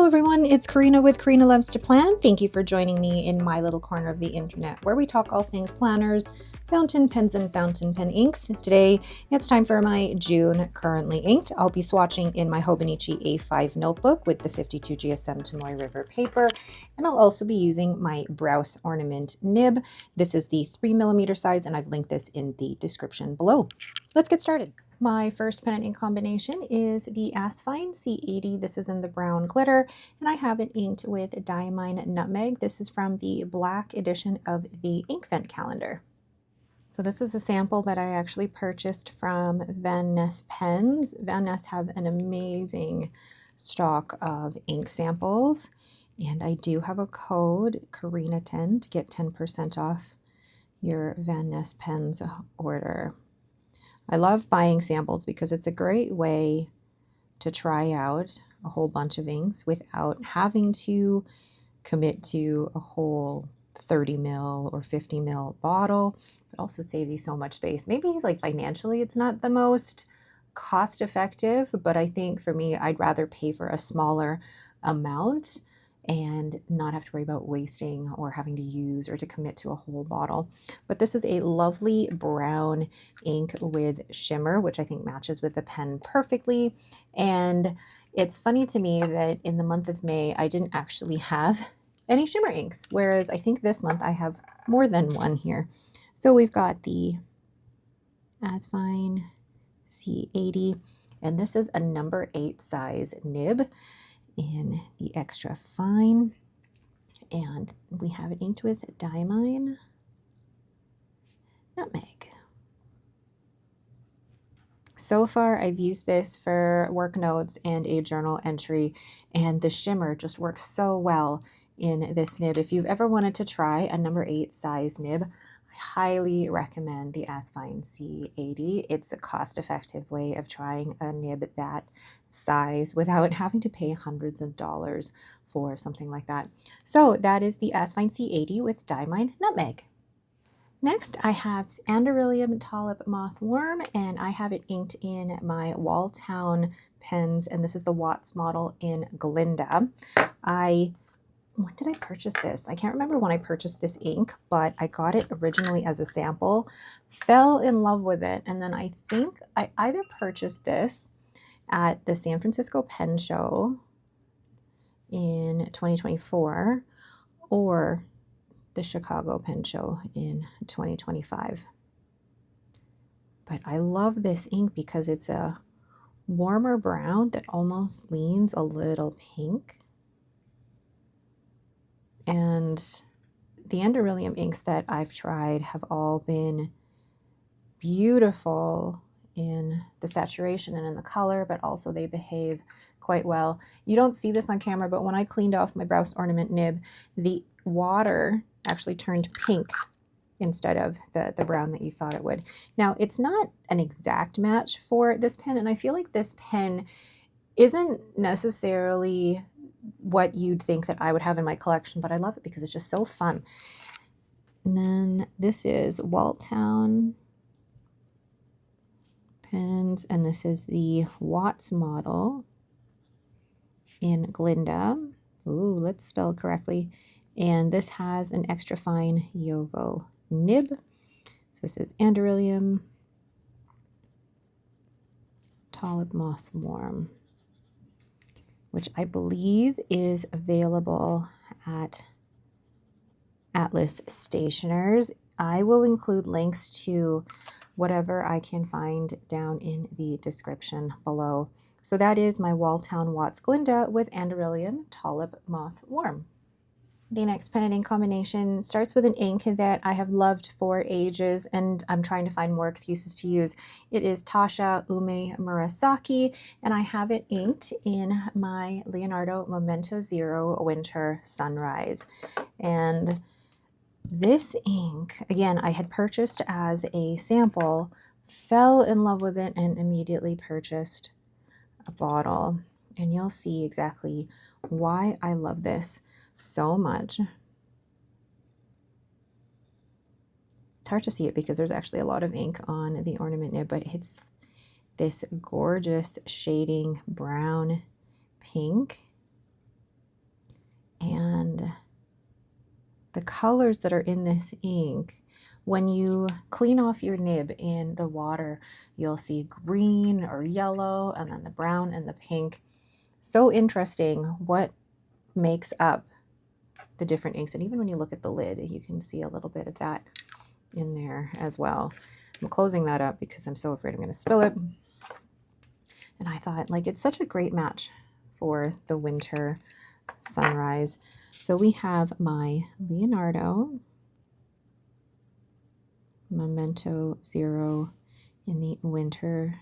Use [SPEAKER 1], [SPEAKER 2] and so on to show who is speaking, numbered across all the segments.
[SPEAKER 1] Hello everyone, it's Karina with Karina Loves to Plan. Thank you for joining me in my little corner of the internet where we talk all things planners, fountain pens, and fountain pen inks. Today, it's time for my June currently inked. I'll be swatching in my Hobonichi A5 notebook with the 52 GSM Tomoe River paper, and I'll also be using my Browse Ornament nib. This is the 3mm size, and I've linked this in the description below. Let's get started. My first pen and ink combination is the Asvine C80. This is in the brown glitter, and I have it inked with Diamine Nutmeg. This is from the black edition of the Ink Vent calendar. So this is a sample that I actually purchased from Van Ness Pens. Van Ness have an amazing stock of ink samples, and I do have a code, Karina10, to get 10% off your Van Ness Pens order. I love buying samples because it's a great way to try out a whole bunch of inks without having to commit to a whole 30 ml or 50 ml bottle. But also it saves you so much space. Maybe like financially it's not the most cost effective, but I think for me I'd rather pay for a smaller amount and not have to worry about wasting or having to use or to commit to a whole bottle. But this is a lovely brown ink with shimmer, which I think matches with the pen perfectly. And it's funny to me that in the month of May, I didn't actually have any shimmer inks, whereas I think this month I have more than one here. So we've got the Asvine C80, and this is a number 8 size nib in the extra fine, and we have it inked with Diamine Nutmeg. So far I've used this for work notes and a journal entry, and the shimmer just works so well in this nib. If you've ever wanted to try a number 8 size nib, I highly recommend the Asvine C80. It's a cost-effective way of trying a nib that size without having to pay hundreds of dollars for something like that. So that is the Asvine C80 with Diamine Nutmeg. Next, I have Anderillium Tulip Moth Worm, and I have it inked in my Walltown pens, and this is the Watts model in Glinda. When did I purchase this? I can't remember when I purchased this ink, but I got it originally as a sample, fell in love with it, and then I think I either purchased this at the San Francisco Pen Show in 2024 or the Chicago Pen Show in 2025. But I love this ink because it's a warmer brown that almost leans a little pink. And the Anderillium inks that I've tried have all been beautiful in the saturation and in the color, but also they behave quite well. You don't see this on camera, but when I cleaned off my Browse Ornament nib, the water actually turned pink instead of the brown that you thought it would. Now, it's not an exact match for this pen, and I feel like this pen isn't necessarily what you'd think that I would have in my collection, but I love it because it's just so fun. And then this is Walltown pens, and this is the Watts model in Glinda. Ooh, let's spell it correctly. And this has an extra fine Yovo nib. So this is Anderillium Tulip Moth Worm, which I believe is available at Atlas Stationers. I will include links to whatever I can find down in the description below. So that is my Walltown Watts Glinda with Anderillium Tulip Moth Worm. The next pen and ink combination starts with an ink that I have loved for ages, and I'm trying to find more excuses to use. It is Tasha Ume Murasaki, and I have it inked in my Leonardo Momento Zero Winter Sunrise. And this ink, again, I had purchased as a sample, fell in love with it, and immediately purchased a bottle. And you'll see exactly why I love this so much. It's hard to see it because there's actually a lot of ink on the ornament nib, but it's this gorgeous shading brown pink. And the colors that are in this ink, when you clean off your nib in the water, you'll see green or yellow, and then the brown and the pink. So interesting what makes up the different inks. And even when you look at the lid, you can see a little bit of that in there as well. I'm closing that up because I'm so afraid I'm going to spill it. And I thought, like, it's such a great match for the winter sunrise. So we have my Leonardo Memento Zero in the winter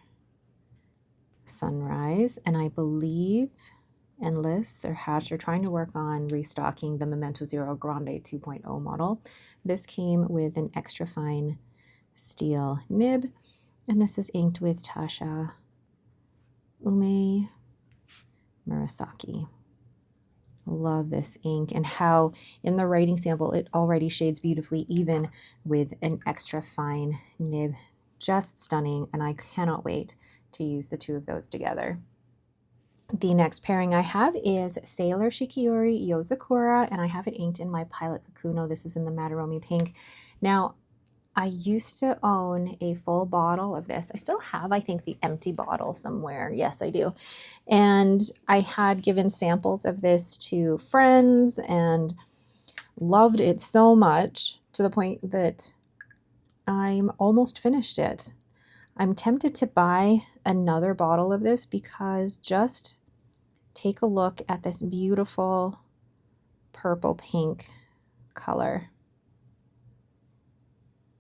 [SPEAKER 1] sunrise. And I believe Endless or Hatch are trying to work on restocking the Memento Zero Grande 2.0 model. This came with an extra fine steel nib, and this is inked with Tasha Ume Murasaki. Love this ink, and how in the writing sample it already shades beautifully even with an extra fine nib. Just stunning, and I cannot wait to use the two of those together. The next pairing I have is Sailor Shikiori Yozakura, and I have it inked in my Pilot Kakuno. This is in the Mataromi pink. Now, I used to own a full bottle of this. I still have, I think, the empty bottle somewhere. Yes, I do. And I had given samples of this to friends and loved it so much to the point that I'm almost finished it. I'm tempted to buy another bottle of this because just take a look at this beautiful purple pink color.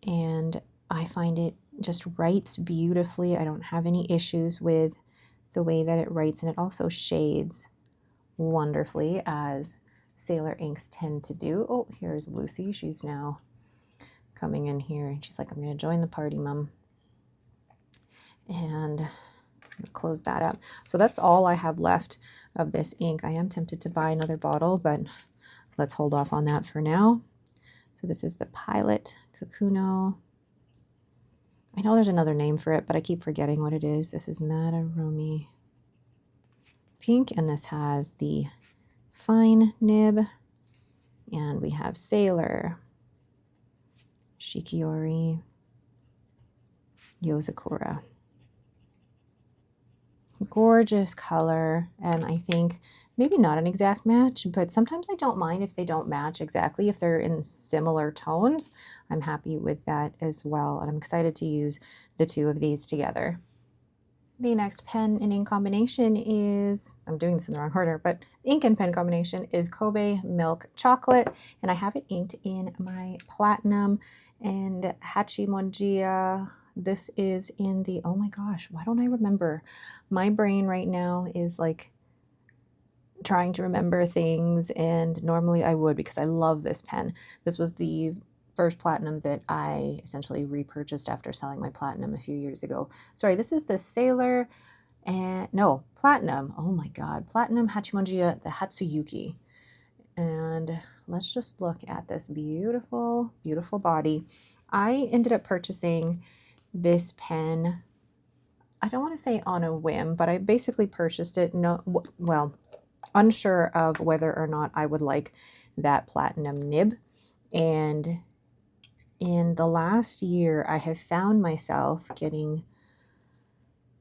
[SPEAKER 1] And I find it just writes beautifully. I don't have any issues with the way that it writes, and it also shades wonderfully, as Sailor inks tend to do. Oh, here's Lucy. She's now coming in here, and she's like, I'm going to join the party, Mom. And I'm going to close that up. So that's all I have left of this ink. I am tempted to buy another bottle, but let's hold off on that for now. So this is the Pilot Kakuno. I know there's another name for it, but I keep forgetting what it is. This is Mataromi pink, and this has the fine nib. And we have Sailor Shikiori Yozakura. Gorgeous color, and I think maybe not an exact match, but sometimes I don't mind if they don't match exactly. If they're in similar tones, I'm happy with that as well, and I'm excited to use the two of these together. The next pen and ink combination is, I'm doing this in the wrong order, but ink and pen combination is Kobe Milk Chocolate, and I have it inked in my Platinum and Hachimonjiya. This is in the, oh my gosh, why don't I remember? My brain right now is like trying to remember things, and normally I would because I love this pen. This was the first Platinum that I essentially repurchased after selling my Platinum a few years ago. Sorry, this is the Sailor and no, Platinum. Oh my God, Platinum Hachimonjiya, the Hatsuyuki. And let's just look at this beautiful, beautiful body. I ended up purchasing this pen, I don't want to say on a whim, but I basically purchased it, unsure of whether or not I would like that Platinum nib. And in the last year, I have found myself getting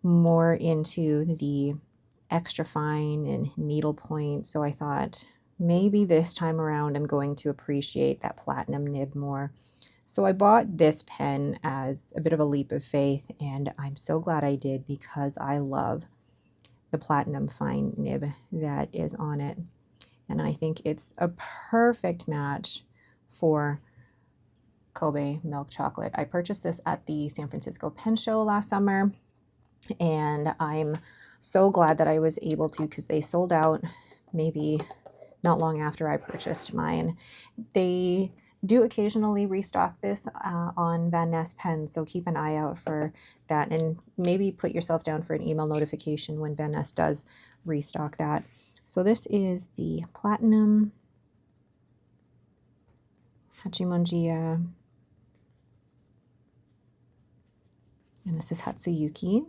[SPEAKER 1] more into the extra fine and needlepoint. So I thought maybe this time around I'm going to appreciate that Platinum nib more. So I bought this pen as a bit of a leap of faith, and I'm so glad I did because I love the Platinum fine nib that is on it. And I think it's a perfect match for Kobe Milk Chocolate. I purchased this at the San Francisco Pen Show last summer, and I'm so glad that I was able to, because they sold out maybe not long after I purchased mine. They do occasionally restock this on Van Ness pens, so keep an eye out for that, and maybe put yourself down for an email notification when Van Ness does restock that. So this is the Platinum Hachimonjiya, and this is Hatsuyuki.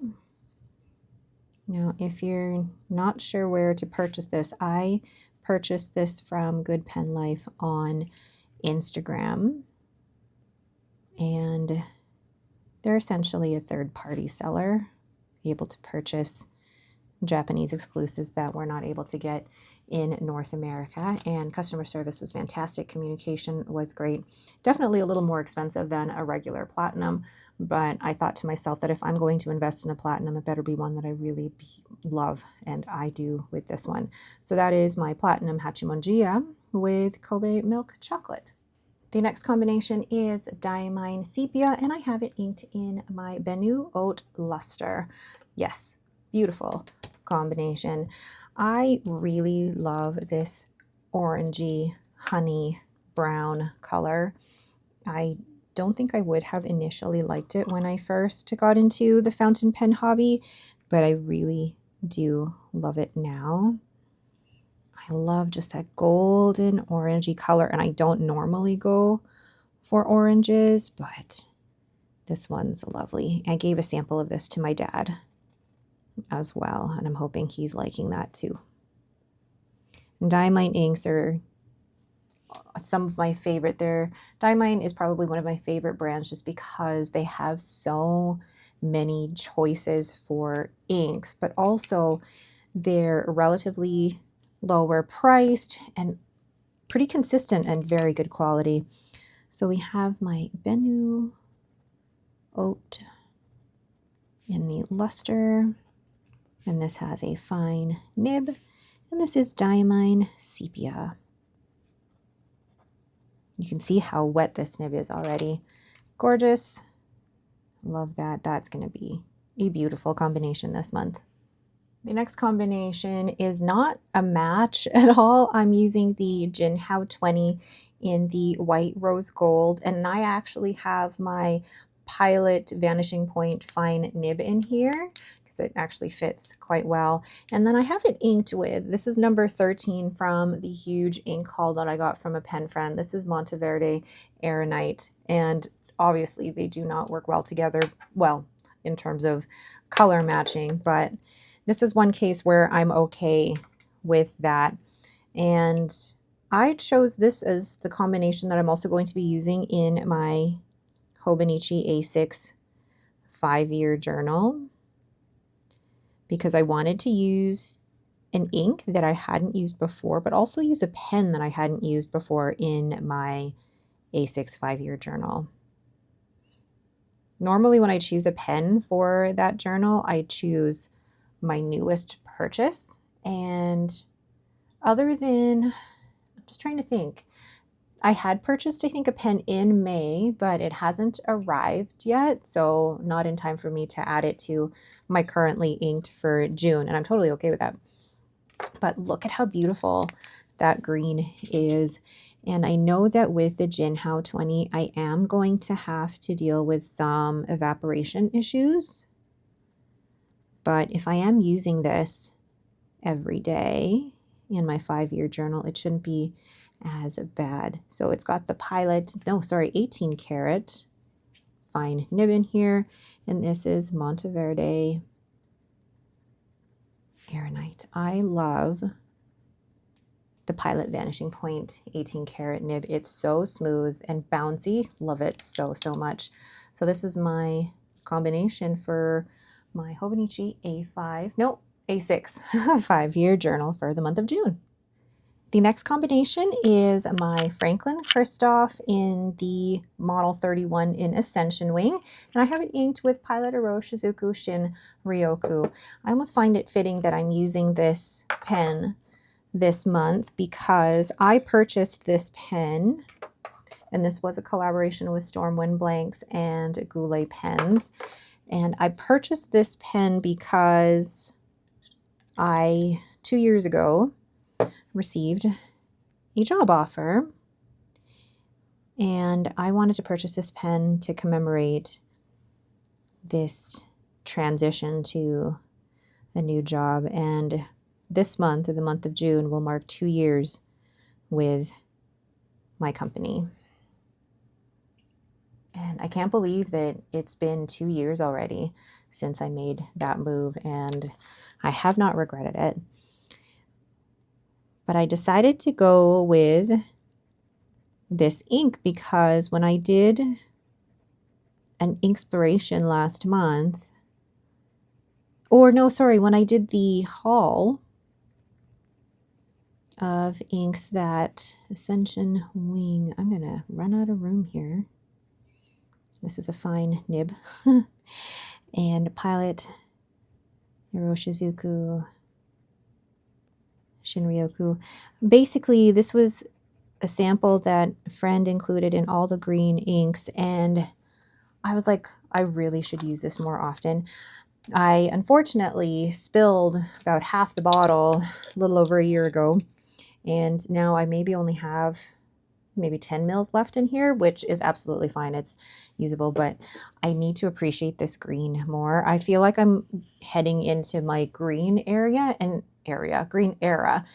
[SPEAKER 1] Now, if you're not sure where to purchase this, I purchased this from Good Pen Life on Instagram, and they're essentially a third-party seller, able to purchase Japanese exclusives that we're not able to get in North America, and customer service was fantastic. Communication was great. Definitely a little more expensive than a regular platinum, but I thought to myself that if I'm going to invest in a platinum, it better be one that I really love, and I do with this one. So that is my platinum Hachimonjiya with Kobe milk chocolate. The next combination is Diamine Sepia, and I have it inked in my Benu Haute Luster. Yes, beautiful combination. I really love this orangey honey brown color. I don't think I would have initially liked it when I first got into the fountain pen hobby, but I really do love it now. I love just that golden orangey color, and I don't normally go for oranges, but this one's lovely. I gave a sample of this to my dad as well, and I'm hoping he's liking that too. Diamine inks are some of my favorite. Diamine is probably one of my favorite brands just because they have so many choices for inks, but also they're relatively lower priced and pretty consistent and very good quality. So we have my Benu Haute in the luster, and this has a fine nib, and this is Diamine Sepia. You can see how wet this nib is already. Gorgeous. Love that. That's going to be a beautiful combination this month. The next combination is not a match at all. I'm using the Jinhao 20 in the white rose gold, and I actually have my Pilot Vanishing Point fine nib in here because it actually fits quite well. And then I have it inked with, this is number 13 from the huge ink haul that I got from a pen friend. This is Monteverde Aeronite, and obviously they do not work well together, well, in terms of color matching, but this is one case where I'm okay with that. And I chose this as the combination that I'm also going to be using in my Hobonichi A6 5-year journal, because I wanted to use an ink that I hadn't used before, but also use a pen that I hadn't used before in my A6 5-year journal. Normally when I choose a pen for that journal, I choose my newest purchase, and other than, I'm just trying to think, I had purchased, I think, a pen in May, but it hasn't arrived yet, so not in time for me to add it to my currently inked for June, and I'm totally okay with that. But look at how beautiful that green is. And I know that with the Jinhao 20, I am going to have to deal with some evaporation issues. But if I am using this every day in my 5-year journal, it shouldn't be as bad. So it's got the Pilot, 18 karat fine nib in here. And this is Monteverde Aeronite. I love the Pilot Vanishing Point 18 karat nib. It's so smooth and bouncy. Love it so, so much. So this is my combination for my Hobonichi A6 5-year journal for the month of June. The next combination is my Franklin-Christoph in the Model 31 in Ascension Wing, and I have it inked with Pilot Aurora Shizuku Shin Ryoku. I almost find it fitting that I'm using this pen this month because I purchased this pen, and this was a collaboration with Stormwind Blanks and Goulet Pens. And I purchased this pen because I, 2 years ago, received a job offer, and I wanted to purchase this pen to commemorate this transition to a new job. And this month, or the month of June, will mark 2 years with my company. And I can't believe that it's been 2 years already since I made that move, and I have not regretted it. But I decided to go with this ink because when I did an Inkspiration last month, or no, sorry, when I did the haul of inks that Ascension Wing, I'm gonna run out of room here. This is a fine nib. And Pilot, Hiroshizuku, Shinryoku. Basically, this was a sample that a friend included in all the green inks, and I was like, I really should use this more often. I unfortunately spilled about half the bottle a little over a year ago, and now I maybe only have maybe 10 mils left in here, which is absolutely fine. It's usable, but I need to appreciate this green more. I feel like I'm heading into my green green era.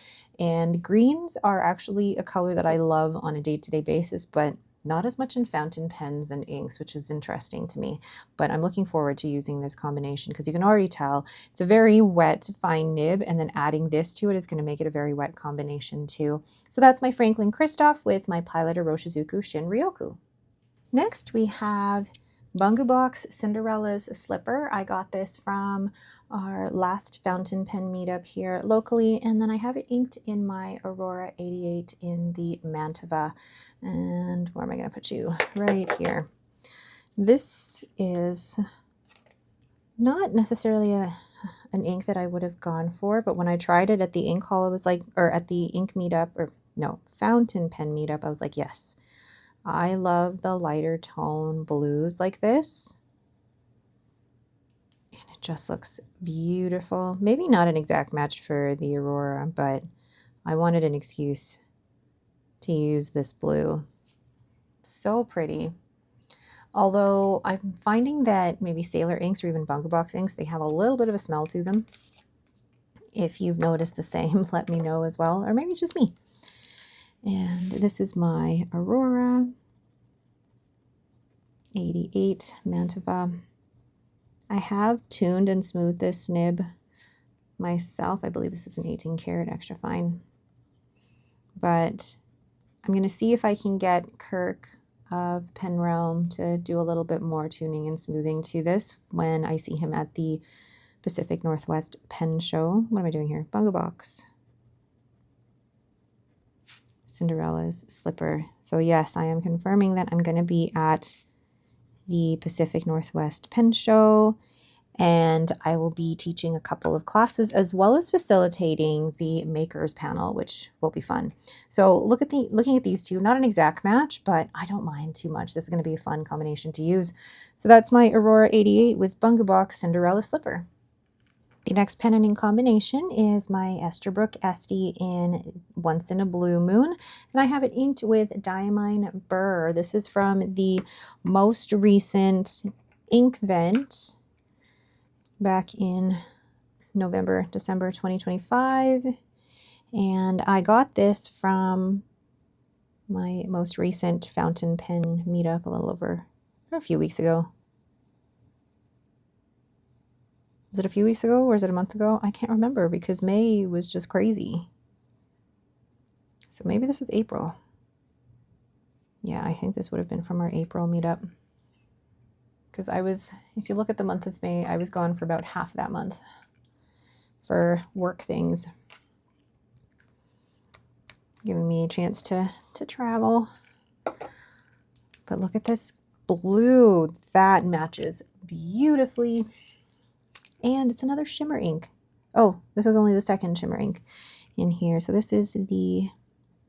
[SPEAKER 1] And greens are actually a color that I love on a day-to-day basis, but not as much in fountain pens and inks, which is interesting to me. But I'm looking forward to using this combination because you can already tell it's a very wet, fine nib, and then adding this to it is going to make it a very wet combination too. So that's my Franklin-Christoph with my Pilot Hiroshizuku Shinryoku. Next we have Bungubox Cinderella's Slipper. I got this from our last fountain pen meetup here locally, and then I have it inked in my Aurora 88 in the Mantova. And where am I going to put you? Right here. This is not necessarily an ink that I would have gone for, but when I tried it at the ink haul, I was like, or at the ink meetup, or no, fountain pen meetup, I was like, yes. I love the lighter tone blues like this. And it just looks beautiful. Maybe not an exact match for the Aurora, but I wanted an excuse to use this blue. So pretty. Although I'm finding that maybe Sailor inks or even Bungubox inks, they have a little bit of a smell to them. If you've noticed the same, let me know as well. Or maybe it's just me. And this is my Aurora 88 Mantova. I have tuned and smoothed this nib myself. I believe this is an 18 karat extra fine. But I'm going to see if I can get Kirk of Pen Realm to do a little bit more tuning and smoothing to this when I see him at the Pacific Northwest Pen Show. What am I doing here? Bungubox. Cinderella's Slipper. So yes, I am confirming that I'm going to be at the Pacific Northwest Pen Show, and I will be teaching a couple of classes as well as facilitating the makers panel, which will be fun. So looking at these two, not an exact match, but I don't mind too much. This is going to be a fun combination to use. So that's my Aurora 88 with Bungubox Cinderella Slipper. The next pen and ink combination is my Esterbrook Estie in Once in a Blue Moon, and I have it inked with Diamine Brrr. This is from the most recent ink vent back in December 2025, and I got this from my most recent fountain pen meetup a few weeks ago. Was it a few weeks ago or is it a month ago? I can't remember because May was just crazy. So maybe this was April. Yeah, I think this would have been from our April meetup. Because if you look at the month of May, I was gone for about half that month for work things. Giving me a chance to travel. But look at this blue. That matches beautifully. And it's another shimmer ink. Oh, this is only the second shimmer ink in here. So this is the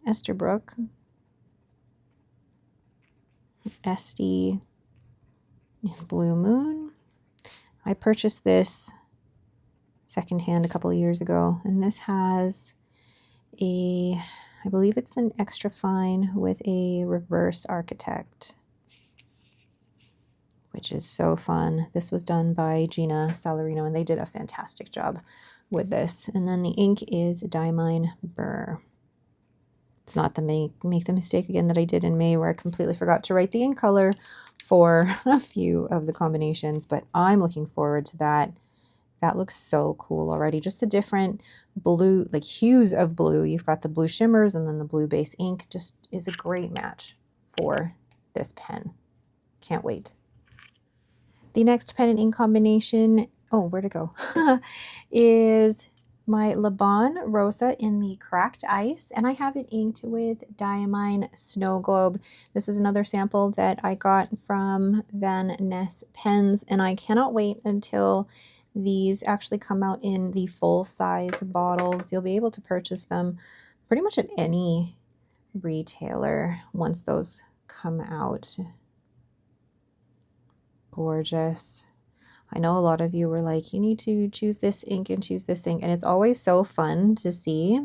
[SPEAKER 1] Esterbrook Estie Blue Moon. I purchased this secondhand a couple of years ago, and this has I believe it's an extra fine with a reverse architect, which is so fun. This was done by Gina Salarino, and they did a fantastic job with this. And then the ink is Diamine Brrr. It's not the make the mistake again that I did in May where I completely forgot to write the ink color for a few of the combinations, but I'm looking forward to that That looks so cool already. Just the different blue, like hues of blue. You've got the blue shimmers and then the blue base ink. Just is a great match for this pen. Can't wait. The next pen and ink combination, oh, where'd it go? is my Rosa in the Cracked Ice, and I have it inked with Diamine Snow Globe. This is another sample that I got from Van Ness Pens, and I cannot wait until these actually come out in the full-size bottles. You'll be able to purchase them pretty much at any retailer once those come out. Gorgeous. I know a lot of you were like, you need to choose this ink and choose this ink. And it's always so fun to see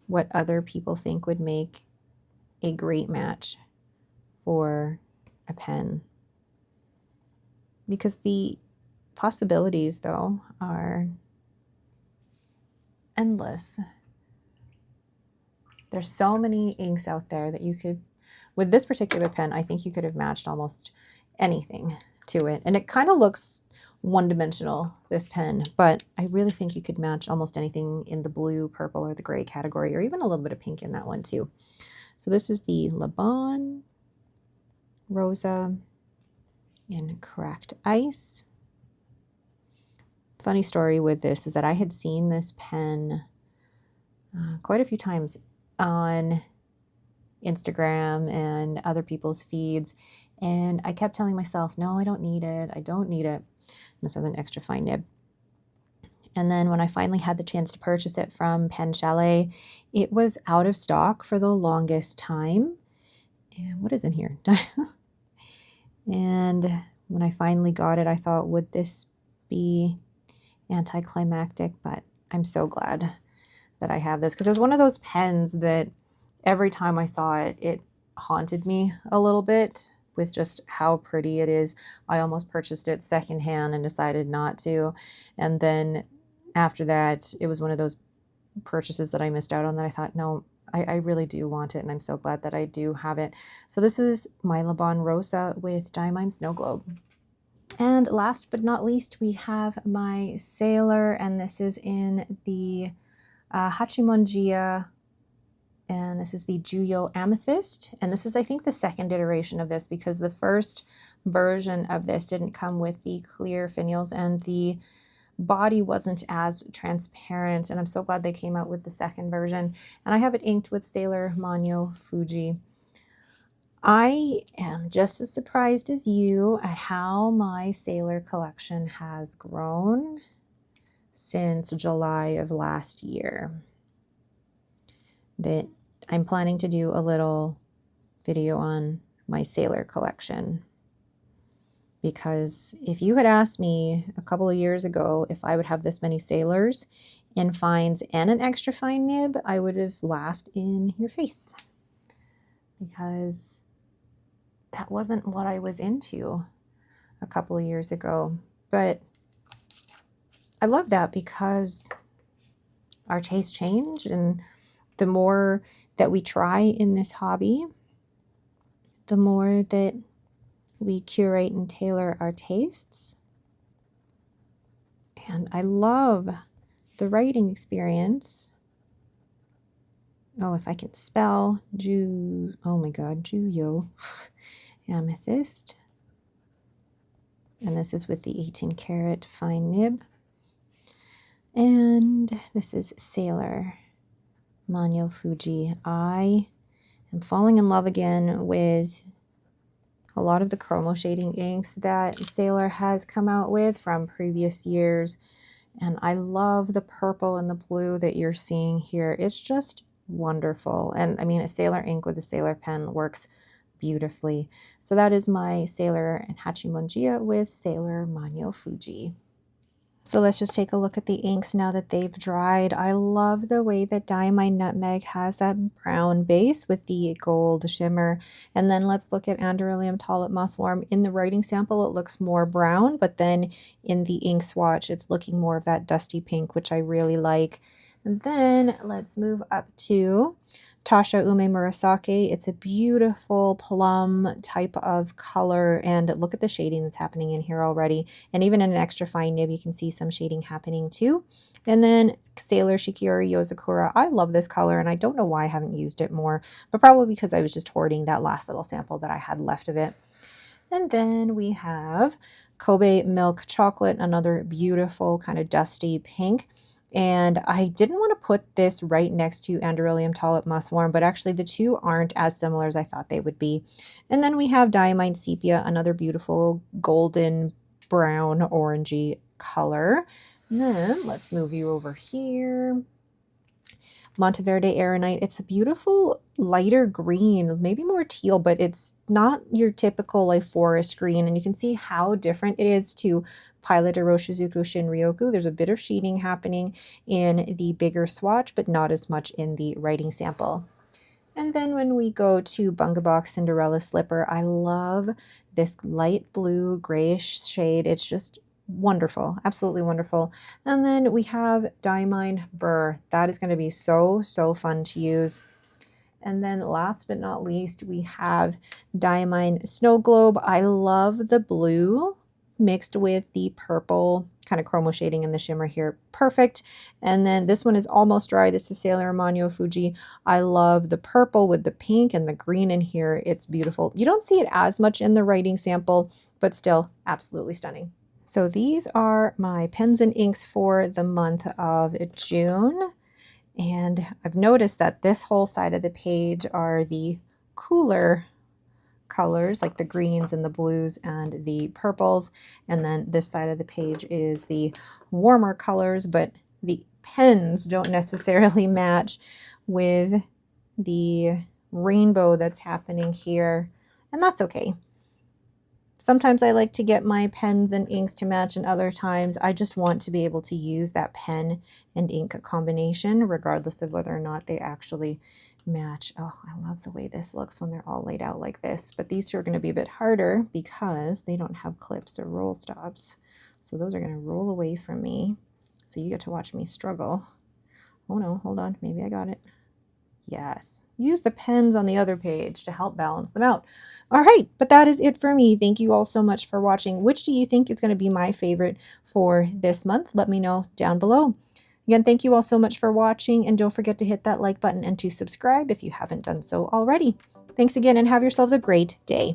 [SPEAKER 1] what other people think would make a great match for a pen. Because the possibilities, though, are endless. There's so many inks out there that you could, with this particular pen, I think you could have matched almost anything to it. And it kind of looks one-dimensional, this pen, but I really think you could match almost anything in the blue, purple, or the gray category, or even a little bit of pink in that one too. So this is the Rosa in Cracked Ice. Funny story with this is that I had seen this pen quite a few times on Instagram and other people's feeds, and I kept telling myself, no, I don't need it. I don't need it. And this has an extra fine nib. And then when I finally had the chance to purchase it from PenChalet, it was out of stock for the longest time. And what is in here? And when I finally got it, I thought, would this be anticlimactic? But I'm so glad that I have this, because it was one of those pens that every time I saw it, it haunted me a little bit with just how pretty it is. I almost purchased it secondhand and decided not to. And then after that, it was one of those purchases that I missed out on that I thought, no, I really do want it. And I'm so glad that I do have it. So this is my Rosa with Diamine Snow Globe. And last but not least, we have my Sailor, and this is in the Hachimonjiya, and this is the Jhuyo Amethyst. And this is, I think, the second iteration of this, because the first version of this didn't come with the clear finials and the body wasn't as transparent. And I'm so glad they came out with the second version. And I have it inked with Sailor Manyo Fuji. I am just as surprised as you at how my Sailor collection has grown since July of last year. That I'm planning to do a little video on my Sailor collection, because if you had asked me a couple of years ago if I would have this many Sailors in fines and an extra fine nib, I would have laughed in your face, because that wasn't what I was into a couple of years ago. But I love that, because our tastes change, and the more that we try in this hobby, the more that we curate and tailor our tastes. And I love the writing experience. Oh, if I can spell, oh my God, Jhuyo Amethyst. And this is with the 18 karat fine nib. And this is Sailor Manyo Fuji. I am falling in love again with a lot of the chromo shading inks that Sailor has come out with from previous years. And I love the purple and the blue that you're seeing here. It's just wonderful. And I mean, a Sailor ink with a Sailor pen works beautifully. So that is my Sailor and Hachimonjiya with Sailor Manyo Fuji. So let's just take a look at the inks now that they've dried. I love the way that Diamine Nutmeg has that brown base with the gold shimmer. And then let's look at Anderillium Taulet Mothworm. In the writing sample, it looks more brown, but then in the ink swatch, it's looking more of that dusty pink, which I really like. And then let's move up to Tasha Ume Murasake. It's a beautiful plum type of color, and look at the shading that's happening in here already. And even in an extra fine nib, you can see some shading happening too. And then Sailor Shikiori Yozakura. I love this color, and I don't know why I haven't used it more, but probably because I was just hoarding that last little sample that I had left of it. And then we have Kobe Milk Chocolate, another beautiful kind of dusty pink. And I didn't want to put this right next to Anderillium Tulip Muthworm, but actually the two aren't as similar as I thought they would be. And then we have Diamine Sepia, another beautiful golden brown orangey color. And then let's move you over here. Monteverde Aeronite. It's a beautiful lighter green, maybe more teal, but it's not your typical like forest green. And you can see how different it is to Pilot Iroshizuku Shinryoku. There's a bit of shading happening in the bigger swatch, but not as much in the writing sample. And then when we go to Bungubox Cinderella Slipper, I love this light blue grayish shade. It's just wonderful, absolutely wonderful. And then we have Diamine Brrr. That is going to be so fun to use. And then last but not least, we have Diamine Snow Globe. I love the blue mixed with the purple kind of chromo shading in the shimmer here. Perfect. And then this one is almost dry. This is Sailor Manyo Fuji. I love the purple with the pink and the green in here. It's beautiful. You don't see it as much in the writing sample, but still absolutely stunning. So these are my pens and inks for the month of June. And I've noticed that this whole side of the page are the cooler colors, like the greens and the blues and the purples. And then this side of the page is the warmer colors, but the pens don't necessarily match with the rainbow that's happening here. And that's okay. Sometimes I like to get my pens and inks to match, and other times I just want to be able to use that pen and ink combination regardless of whether or not they actually match. Oh, I love the way this looks when they're all laid out like this, but these two are going to be a bit harder because they don't have clips or roll stops. So those are going to roll away from me. So you get to watch me struggle. Oh no, hold on, maybe I got it. Yes, use the pens on the other page to help balance them out. All right, but that is it for me. Thank you all so much for watching. Which do you think is going to be my favorite for this month? Let me know down below. Again, thank you all so much for watching, and don't forget to hit that like button and to subscribe if you haven't done so already. Thanks again, and have yourselves a great day.